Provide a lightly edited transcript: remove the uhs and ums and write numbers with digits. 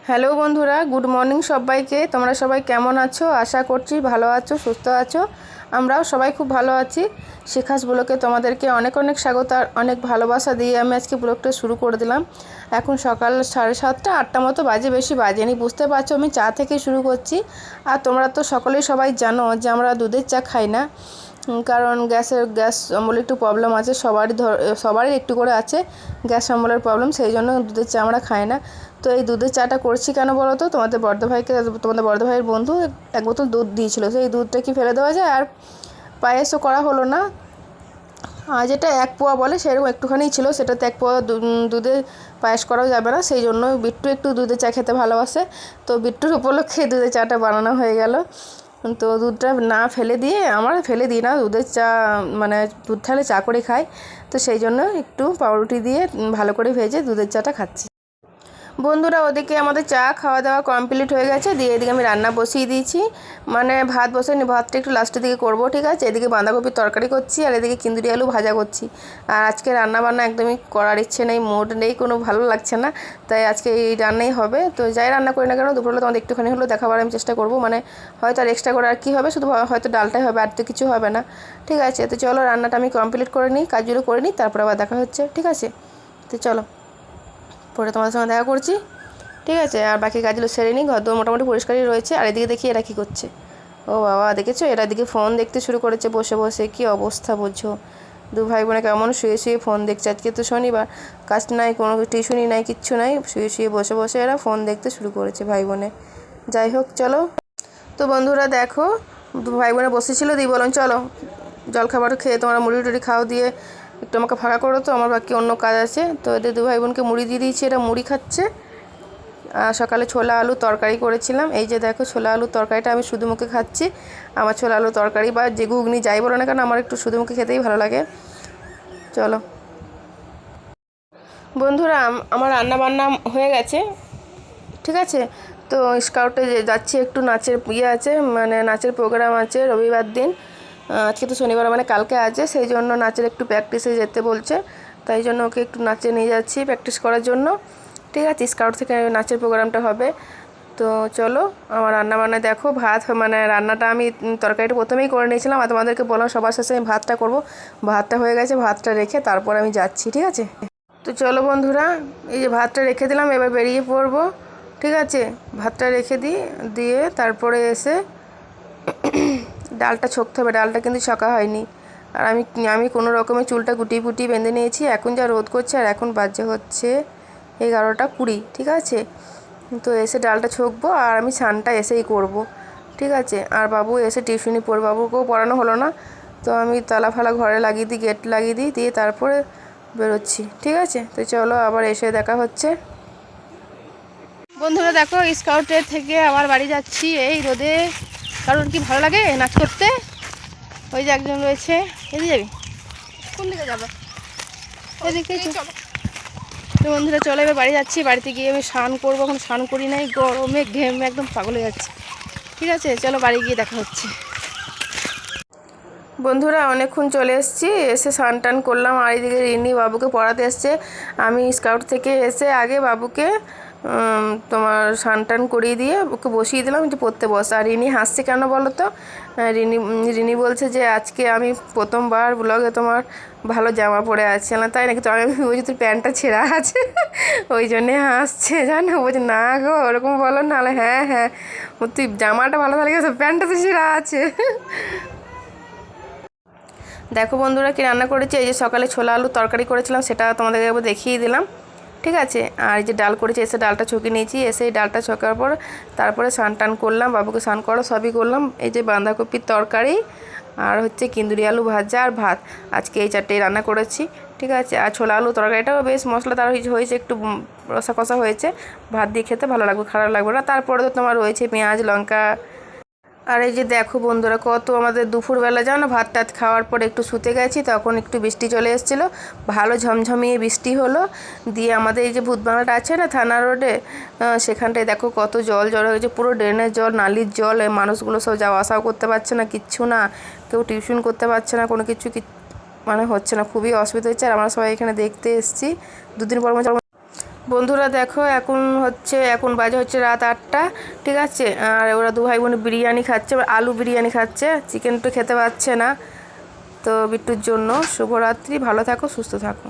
Hello বন্ধুরা, good morning সবাইকে। তোমরা সবাই কেমন আছো? আশা করছি ভালো আছো, সুস্থ আছো। আমরাও সবাই খুব ভালো আছি। শিখাস ব্লগে তোমাদেরকে অনেক অনেক স্বাগত আর অনেক ভালোবাসা দিয়ে আমি আজকে ব্লগটা শুরু করে দিলাম। এখন সকাল 7:30 8টা মতো বাজে, বেশি বাজেনি। বুঝতে পারছো আমি চা থেকে শুরু করছি। আর তোমরা তো সকলেই সবাই জানো যে আমরা দুধের চা খাই না, কারণ গ্যাস অম্বলের একটু প্রবলেম আছে। সবারই একটু করে আছে গ্যাস অম্বলের প্রবলেম, সেই জন্য দুধের চা আমরা খাই না। তো এই দুধের চাটা করছি কেন বলো তো? তোমাদের বড় ভাইয়ের বন্ধু এক বোতল দুধ দিয়েছিল, সেই দুধটা কি ফেলে দেওয়া যায়? আর পায়েসও করা হলো না। আর যেটা 1 পোয়া বলে সেরকম একটুখানি ছিল, সেটাতে 1 পোয়া দুধে পায়েস করাও যাবে না। সেই জন্য বিট্টু একটু দুধের চা খেতে ভালোবাসে, তো বিট্টুর উপলক্ষে দুধের চাটা বানানো হয়ে গেল। তো দুধটা না ফেলে দিয়ে, আমরা ফেলে দিই না দুধের চা, মানে দুধ ঢালে চা করে খাই। তো সেই জন্য একটু পাউরুটি দিয়ে ভালো করে ভেজে দুধের চাটা খাচ্ছি। বন্ধুরা, ওদিকে আমাদের চা খাওয়া দাওয়া কমপ্লিট হয়ে গেছে। দিয়ে এদিকে আমি রান্না বসিয়ে দিয়েছি, মানে ভাত বসাইনি, ভাতটা একটু লাস্টের দিকে করবো, ঠিক আছে। এদিকে বাঁধাকপির তরকারি করছি আর এদিকে কিন্দুরি আলু ভাজা করছি। আর আজকে রান্না বান্না একদমই করার ইচ্ছে নেই, মুড নেই, কোনো ভালো লাগছে না, তাই আজকে এই রান্নাই হবে। তো যাই রান্না করি না কেন, দুপুরবেলা তোমাদের একটুখানি হলেও দেখাবার আমি চেষ্টা করবো, মানে হয়তো আর এক্সট্রা করে আর কী হবে, শুধু হয়তো ডালটাই হবে, আর তো কিছু হবে না, ঠিক আছে। তো চলো রান্নাটা আমি কমপ্লিট করে নিই, কাজগুলো করে নিই, তারপর আবার দেখা হচ্ছে, ঠিক আছে। তো চলো পরে তোমাদের সঙ্গে দেখা করছি, ঠিক আছে। আর বাকি কাজগুলো সেরে নিই, ঘর দোর মোটামুটি পরিষ্কারই রয়েছে। আর এদিকে দেখি এরা কী করছে। ও বাবা, দেখেছো এরা দিকে ফোন দেখতে শুরু করেছে বসে বসে, কী অবস্থা বোঝো। দু ভাই বোনে কেমন শুয়ে শুয়ে ফোন দেখছে। আজকে তো শনিবার, কাজ নাই, কোনো টিউশনই নাই, কিচ্ছু নাই, শুয়ে শুয়ে বসে বসে এরা ফোন দেখতে শুরু করেছে ভাই বোনে। যাই হোক চলো। তো বন্ধুরা দেখো, দু ভাই বোনে বসেছিল, দিয়ে বললাম চলো জলখাবার খেয়ে তোমরা মুড়ি টুড়ি খাও, দিয়ে একটু আমাকে ফাঁকা করো, তো আমার বাকি অন্য কাজ আছে। তো এদের দু ভাই বোনকে মুড়ি দিয়ে দিয়েছি, এরা মুড়ি খাচ্ছে। সকালে ছোলা আলু তরকারি করেছিলাম, এই যে দেখো ছোলা আলু তরকারিটা আমি শুধু মুখে খাচ্ছি। আমার ছোলা আলু তরকারি বা যে ঘুগনি যাই বলো না কেন, আমার একটু শুধু মুখে খেতেই ভালো লাগে। চলো বন্ধুরা, আমার রান্না বান্না হয়ে গেছে, ঠিক আছে। তো স্কাউটে যাচ্ছি, একটু নাচের আছে, মানে নাচের প্রোগ্রাম আছে রবিবার দিন। আজকে তো শনিবার, মানে কালকে আছে, সেই জন্য নাচের একটু প্র্যাকটিসে যেতে বলছে, তাই জন্য ওকে একটু নাচে নিয়ে যাচ্ছি প্র্যাকটিস করার জন্য, ঠিক আছে। স্কাউট থেকে নাচের প্রোগ্রামটা হবে। তো চলো আমার রান্নাবান্না দেখো। ভাত, মানে রান্নাটা আমি তরকারিটা প্রথমেই করে নিয়েছিলাম, আর তোমাদেরকে বললাম সবার শেষে আমি ভাতটা করব। ভাতটা হয়ে গেছে, ভাতটা রেখে তারপর আমি যাচ্ছি, ঠিক আছে। তো চলো বন্ধুরা, এই যে ভাতটা রেখে দিলাম, এবার বেরিয়ে পড়বো, ঠিক আছে। ভাতটা রেখে দিয়ে তারপরে এসে ডালটা ছকতে হবে। ডালটা কিন্তু ছকা হয়নি। আর আমি কোনো রকমের চুলটা গুটিয়ে ফুটিয়ে বেঁধে নিয়েছি। এখন যা রোদ করছে, আর এখন বাজে হচ্ছে 11টা 20, ঠিক আছে। তো এসে ডালটা ছকবো, আর আমি স্নানটা এসেই করব, ঠিক আছে। আর বাবু এসে টিউশনি পড়বে, বাবুকেও পড়ানো হলো না, তো আমি তালা ফালা ঘরে লাগিয়ে দিই, গেট লাগিয়ে দিই, দিয়ে তারপরে বেরোচ্ছি, ঠিক আছে। তো চলো আবার এসে দেখা হচ্ছে। বন্ধুরা দেখো, স্কাউটের থেকে আবার বাড়ি যাচ্ছি এই রোদে, কারণ কি ভালো লাগে নাচ করতে। ওই যে একজন রয়েছে, এদিকে যাবি? কোন দিকে যাবে? এদিকে চলো। তো বন্ধুরা চলো, এবার বাড়ি যাচ্ছি। বাড়িতে গিয়ে আমি স্নান করবো, এখন স্নান করি নাই, গরমে ঘেমে একদম পাগল হয়ে যাচ্ছে, ঠিক আছে। চলো বাড়ি গিয়ে দেখা হচ্ছে। বন্ধুরা অনেকক্ষণ চলে এসেছি, এসে স্নান টান করলাম। আর এদিকে রিনি বাবুকে পড়াতে এসছে। আমি স্কাউট থেকে এসে আগে বাবুকে তোমার স্নান টান করিয়ে দিয়ে ওকে বসিয়ে দিলাম যে পড়তে বস। আর রিনি হাসছে কেন বলো তো? রিনি বলছে যে আজকে আমি প্রথমবার ব্লগে তোমার ভালো জামা পরে আছি না, তাই নাকি? তো আমি বলছি তোর প্যান্টটা ছেঁড়া আছে, ওই জন্যে হাসছে, জানো। বলছে না গো ওরকম বলো না, হ্যাঁ হ্যাঁ তুই জামাটা ভালো লাগে, প্যান্টটা তো ছেঁড়া আছে। দেখো বন্ধুরা কী রান্না করেছি। এই যে সকালে ছোলা আলু তরকারি করেছিলাম, সেটা তোমাদেরকে একবার দেখিয়ে দিলাম, ঠিক আছে। আর এই যে ডাল করেছি, এসে ডালটা ছকে নিয়েছি, এসে এই ডালটা ছকার পর তারপরে স্নান টান করলাম, বাবুকে স্নান করা সবই করলাম। এই যে বাঁধাকপির তরকারি আর হচ্ছে কিন্দুরি আলু ভাজা আর ভাত, আজকে এই চারটেই রান্না করেছি, ঠিক আছে। আর ছোলা আলু তরকারিটাও বেশ মশলাদার হয়েছে, একটু রসা কষা হয়েছে, ভাত দিয়ে খেতে ভালো লাগবে, খারাপ লাগবে না। তারপরে তো তোমার রয়েছে পেঁয়াজ লঙ্কা। আর এই যে দেখো বন্ধুরা, কত আমাদের দুপুরবেলা জানো ভাত টাত খাওয়ার পর একটু শুতে গেছি, তখন একটু বৃষ্টি চলে এসেছিলো, ভালো ঝমঝমিয়ে বৃষ্টি হলো। দিয়ে আমাদের এই যে ভূতবাংলাটা আছে না থানা রোডে, সেখানটায় দেখো কত জল জড়ো হয়েছে, পুরো ড্রেনের জল, নালির জল। মানুষগুলো সব যাওয়া আসাও করতে পারছে না, কিচ্ছু না, কেউ টিউশন করতে পারছে না, কোনো কিছু মানে হচ্ছে না, খুবই অসুবিধা হচ্ছে। আর আমরা সবাই এখানে দেখতে এসেছি, দুদিন পর বন্ধুরা দেখো এখন বাজে হচ্ছে রাত 8টা, ঠিক আছে। আর ওরা দু ভাই বোন বিরিয়ানি খাচ্ছে, আলু বিরিয়ানি খাচ্ছে, চিকেন তো খেতে পারছে না। তো বিট্টুর জন্য শুভরাত্রি, ভালো থাকো, সুস্থ থাকো।